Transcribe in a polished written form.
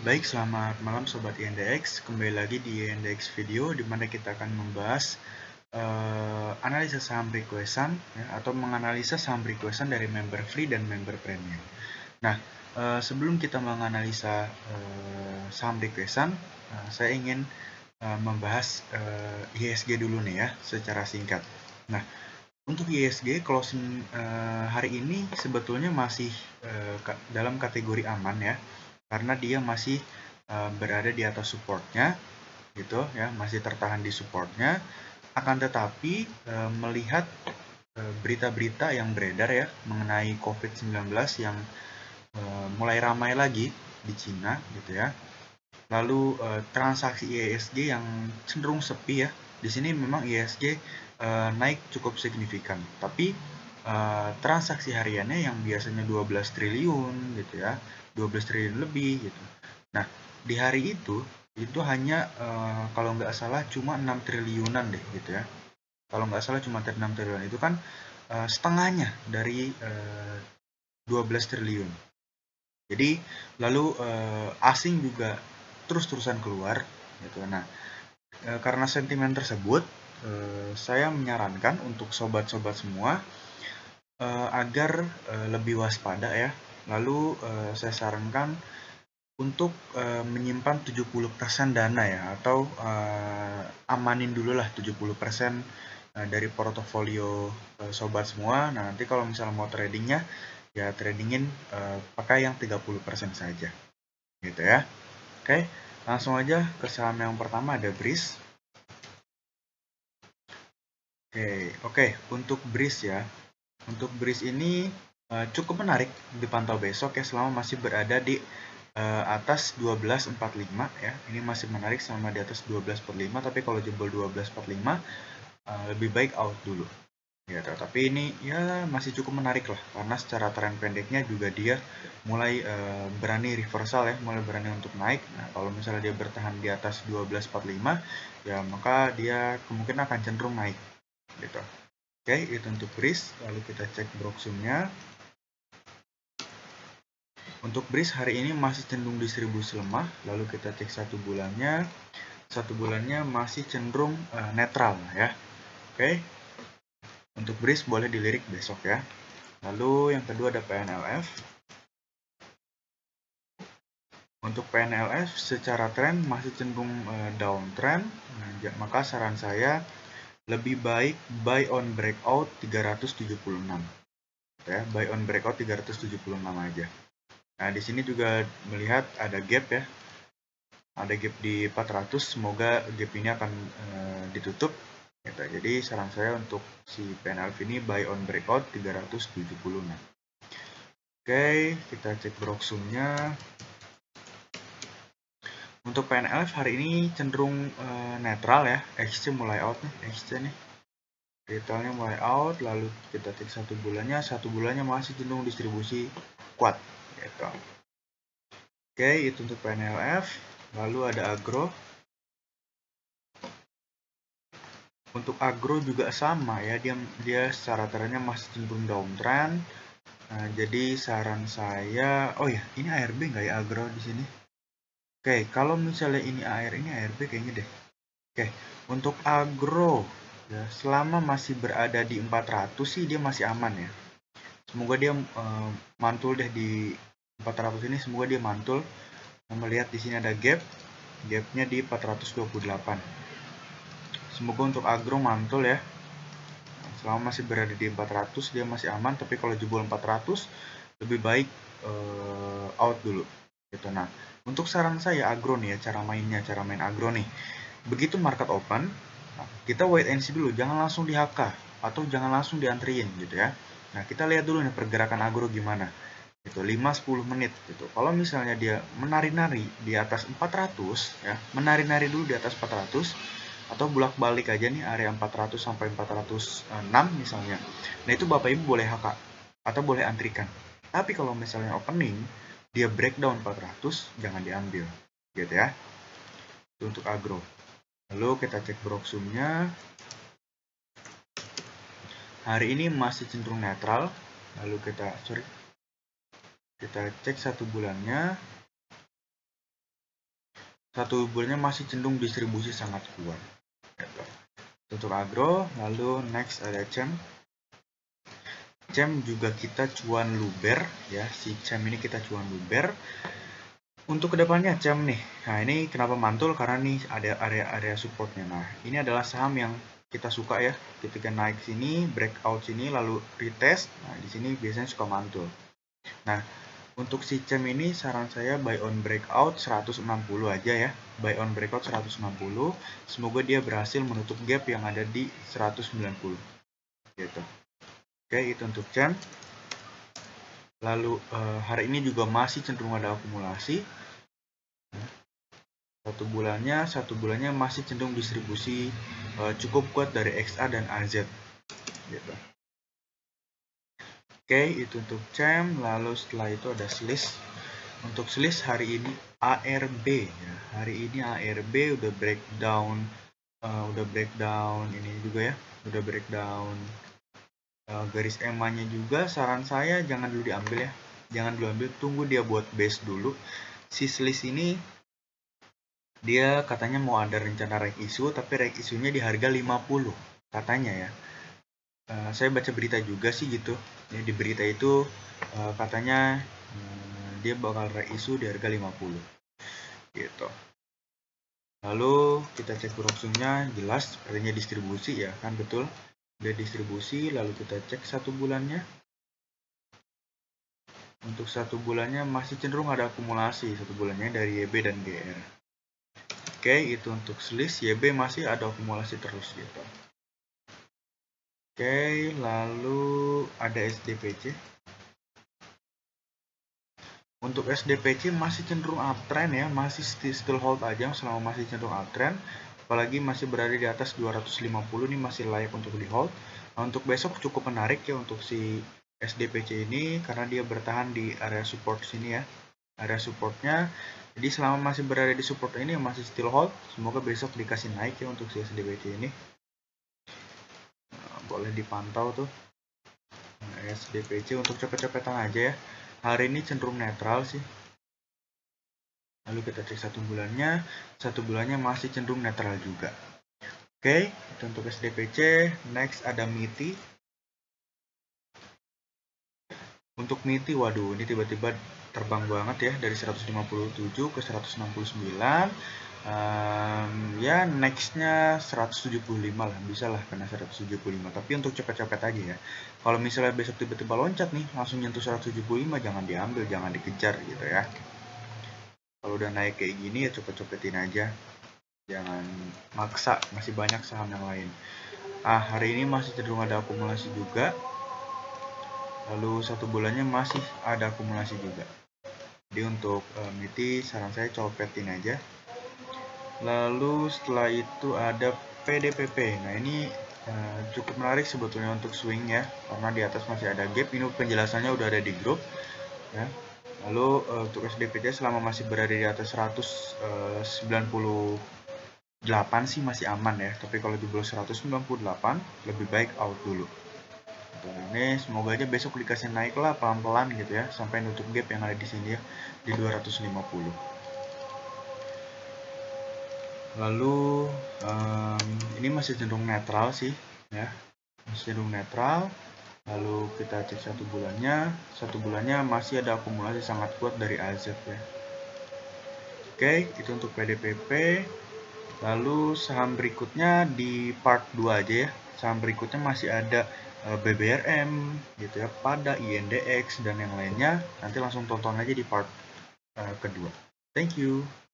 Baik, selamat malam Sobat INDX. Kembali lagi di INDX Video, di mana kita akan membahas analisa saham requestan ya, atau menganalisa saham requestan dari member free dan member premium. Nah, sebelum kita menganalisa saham requestan, saya ingin membahas IHSG dulu nih ya, secara singkat. Nah, untuk IHSG closing hari ini sebetulnya masih dalam kategori aman ya, karena dia masih berada di atas supportnya gitu ya, masih tertahan di supportnya. Akan tetapi melihat berita-berita yang beredar ya mengenai COVID-19 yang mulai ramai lagi di Cina gitu ya, lalu transaksi IHSG yang cenderung sepi ya. Di sini memang IHSG naik cukup signifikan, tapi transaksi hariannya yang biasanya 12 triliun gitu ya, 12 triliun lebih gitu. Nah, di hari itu hanya kalau nggak salah cuma 6 triliunan deh gitu ya. Kalau nggak salah cuma 6 triliun, itu kan setengahnya dari 12 triliun. Jadi lalu asing juga terus-terusan keluar gitu. Nah, karena sentimen tersebut saya menyarankan untuk sobat-sobat semua agar lebih waspada ya. Lalu saya sarankan untuk menyimpan 70% dana ya, atau amanin dulu lah 70% dari portofolio sobat semua. Nah, nanti kalau misalnya mau tradingnya, ya tradingin pakai yang 30% saja gitu ya. Oke, langsung aja ke saham yang pertama, ada BRIS. Oke, untuk BRIS ya. Untuk BRIS ini cukup menarik dipantau besok ya, selama masih berada di atas 12.45 ya. Ini masih menarik sama di atas 12.45, tapi kalau jebol 12.45 lebih baik out dulu. Ya, tapi ini ya masih cukup menarik lah, karena secara tren pendeknya juga dia mulai berani reversal ya, mulai berani untuk naik. Nah, kalau misalnya dia bertahan di atas 12.45 ya, maka dia kemungkinan akan cenderung naik gitu. Oke, itu untuk BRIS. Lalu kita cek Broxumnya. Untuk BRIS hari ini masih cenderung distribusi lemah. Lalu kita cek satu bulannya. Satu bulannya masih cenderung netral ya. Oke. Untuk BRIS boleh dilirik besok ya. Lalu yang kedua ada PNLF. Untuk PNLF secara tren masih cenderung downtrend. Nah, maka saran saya lebih baik buy on breakout 376. Ya, buy on breakout 376 aja. Nah, di sini juga melihat ada gap ya. Ada gap di 400, semoga gap ini akan ditutup. Gitu. Jadi saran saya untuk si PNLF ini buy on breakout 376. Oke, kita cek Broxumnya. Untuk PNLF hari ini cenderung netral ya. XC mulai out nih, XC nih. Retailnya mulai out, lalu kita cek satu bulannya masih cenderung distribusi kuat gitu. Oke, itu untuk PNLF. Lalu ada agro. Untuk agro juga sama ya, dia secara trennya masih cenderung downtrend. Nah, jadi saran saya, oh ya, ini ARB nggak ya agro di sini? Oke, kalau misalnya ini ARB kayaknya deh. Oke, untuk agro ya, selama masih berada di 400 sih dia masih aman ya. Semoga dia mantul deh di 400 ini, semoga dia mantul. Melihat di sini ada gapnya di 428. Semoga untuk agro mantul ya. Selama masih berada di 400 dia masih aman, tapi kalau jebol 400 lebih baik out dulu gitu. Nah, untuk saran saya agro nih ya, cara main agro nih. Begitu market open, kita wait and see dulu, jangan langsung di HK atau jangan langsung diantriin gitu ya. Nah, kita lihat dulu nih pergerakan agro gimana. Itu 5-10 menit gitu. Kalau misalnya dia menari-nari di atas 400 ya, menari-nari dulu di atas 400 atau bolak-balik aja nih area 400 sampai 406 misalnya. Nah, itu Bapak Ibu boleh HK atau boleh antrikan. Tapi kalau misalnya opening dia breakdown 400, jangan diambil gitu ya. Itu untuk agro. Lalu kita cek Broxumnya. Hari ini masih cenderung netral. Lalu kita cek satu bulannya. satu bulannya masih cenderung distribusi sangat kuat. Gitu. Untuk agro, lalu next ada CEM. CEM juga kita cuan luber ya, si CEM ini kita cuan luber. Untuk kedepannya CEM nih, nah ini kenapa mantul karena nih ada area supportnya. Nah ini adalah saham yang kita suka ya, ketika naik sini, breakout sini, lalu retest. Nah di sini biasanya suka mantul. Nah untuk si CEM ini saran saya buy on breakout 160 aja ya, buy on breakout 160. Semoga dia berhasil menutup gap yang ada di 190 gitu. Oke, itu untuk CEM. Lalu hari ini juga masih cenderung ada akumulasi. Satu bulannya masih cenderung distribusi cukup kuat dari XA dan AZ gitu. Oke, itu untuk CEM. Lalu setelah itu ada SLIS. Untuk SLIS hari ini ARB ya. Hari ini ARB udah breakdown ini juga ya, udah breakdown garis EMA-nya juga. Saran saya jangan dulu diambil ya, jangan dulu ambil, tunggu dia buat base dulu. Si SLIS ini dia katanya mau ada rencana reg issue, tapi reg issue-nya di harga 50 katanya ya. Saya baca berita juga sih gitu ya, di berita itu katanya dia bakal reg issue di harga 50 gitu. Lalu kita cek Broxung-nya, jelas sepertinya distribusi ya kan, betul, udah distribusi. Lalu kita cek satu bulannya. Untuk satu bulannya masih cenderung ada akumulasi satu bulannya dari YB dan GR. Oke, itu untuk SLIS. YB masih ada akumulasi terus gitu. Oke, lalu ada SDPC. Untuk SDPC masih cenderung uptrend ya, masih still hold aja selama masih cenderung uptrend. Apalagi masih berada di atas 250 ini masih layak untuk di hold. Nah, untuk besok cukup menarik ya untuk si SDPC ini karena dia bertahan di area support sini ya. Area supportnya. Jadi selama masih berada di support ini masih still hold, semoga besok dikasih naik ya untuk si SDPC ini. Nah, boleh dipantau tuh. Nah, SDPC untuk cepet-cepetan aja ya. Hari ini cenderung netral sih. Lalu kita cek satu bulannya masih cenderung netral juga. Oke, itu untuk SDPC. Next ada MITI. Untuk MITI, waduh, ini tiba-tiba terbang banget ya dari 157 ke 169. Ya nextnya 175 lah, bisa lah kena 175. Tapi untuk cepet-cepet aja ya. Kalau misalnya besok tiba-tiba loncat nih, langsung nyentuh 175, jangan diambil, jangan dikejar gitu ya. Kalau udah naik kayak gini ya cepet-cepetin aja, jangan maksa, masih banyak saham yang lain. Hari ini masih cenderung ada akumulasi juga. Lalu satu bulannya masih ada akumulasi juga. Jadi untuk MITI saran saya copetin aja. Lalu setelah itu ada PDPP. Nah ini cukup menarik sebetulnya untuk swing ya, karena di atas masih ada gap. Ini penjelasannya udah ada di grup ya. Lalu untuk SDPC selama masih berada di atas 198 sih masih aman ya. Tapi kalau di bawah 198 lebih baik out dulu. Nah, ini semoga aja besok dikasih naik lah pelan-pelan gitu ya, sampai nutup gap yang ada di sini ya di 250. Lalu ini masih cenderung netral sih ya, masih cenderung netral. Lalu kita cek satu bulannya masih ada akumulasi sangat kuat dari AZ ya. Oke, itu untuk PDPP. Lalu saham berikutnya di part 2 aja ya. Saham berikutnya masih ada BBRM gitu ya, pada INDX dan yang lainnya. Nanti langsung tonton aja di part kedua. Thank you.